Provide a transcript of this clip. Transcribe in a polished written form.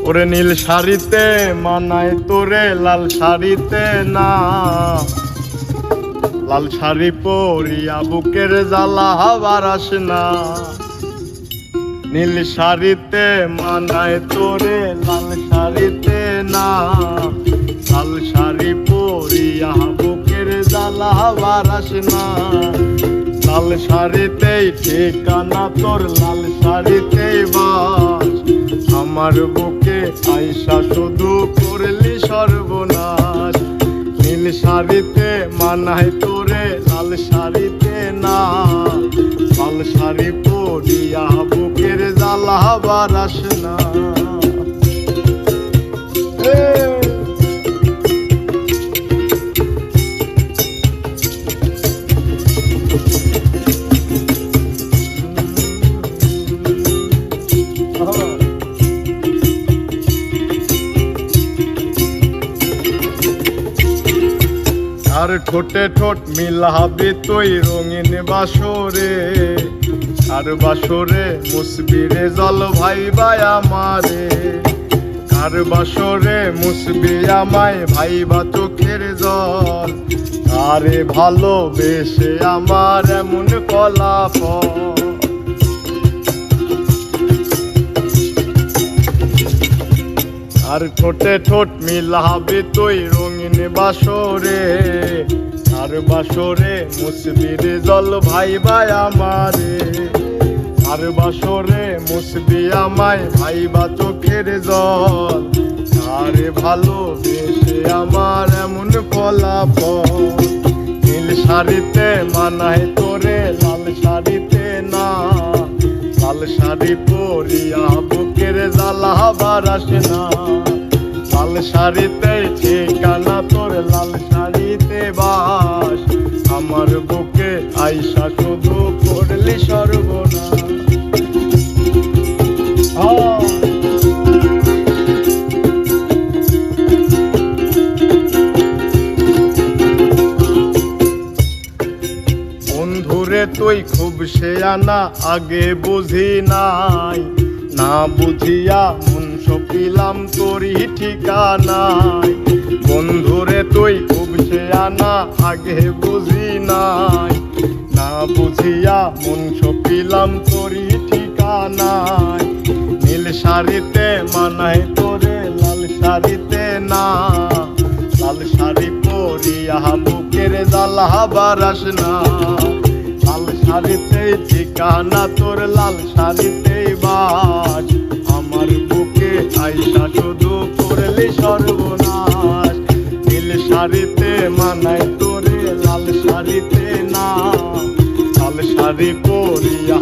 ওরে নীল শাড়িতে মানায় তোরে লাল শাড়িতে না, লাল শাড়ি পরিয়া বুকের জ্বালা বারাস না। নীল শাড়িতে মানায় তোরে লাল শাড়িতে না, লাল শাড়ি পরিয়া বুকের জ্বালা বারাস না। লাল শাড়িতেই ঠিকানা তোর, লাল শাড়িতেই বাস, আমার বুকে আইসা শুধু করলি সর্বনাশ। নীল শাড়িতে মানায় তোরে লাল শাড়িতে না, লাল শাড়ি পরিয়া বুকের জ্বালা বারাস না। আর ঠোঁটে ঠোঁট মিলাবি তুই রঙিন বাসরে, আর বাসরে মুসবি রে জল ভাই ভাই আমারে। আর বাসরে মুসবি আমায় ভাইবা চোখের জল, আরে ভালোবেসে আমার এমন ফলাফল। আর ঠোঁটে ঠোঁট মিলাবি তুই রঙিন বাসরে, আর বাসরে মুসবি রে জল ভাই ভাই আমারে। আর বাসরে মুসবি আমায় ভাইবা চোখের জল, আরে ভালোবেসে আমার এমন ফলাফল। নীল শাড়িতে মানায় তোরে লাল শাড়িতে না, লাল শাড়ি পরিয়া বুকের জ্বালা বারাস না। লাল শাড়িতে ঠিকানা তোর, লাল শাড়িতে বাস, আমার বুকে আইসা শুধু করলি সর্বনাশ। বন্ধুরে তুই খুব শেয়ানা, আগে বুঝি নাই, না বুঝিয়া মন সপিলাম তোরই ঠিকানায়। বন্ধুরে তুই খুব শেয়ানা, আগে বুঝি নাই, না বুঝিয়া মন সপিলাম তোরই ঠিকানায়। নীল শাড়িতে মানায় তোরে লাল শাড়িতে না, লাল শাড়ি পরিয়া বুকের জ্বালা বারাস না। লাল শাড়িতে ঠিকানা তোর, লাল শাড়িতে বাস, আমার বুকে আইসা শুধু করলি সর্বনাশ। নীল শাড়িতে মানায় তোরে লাল শাড়িতে না, লাল শাড়ি পরিয়া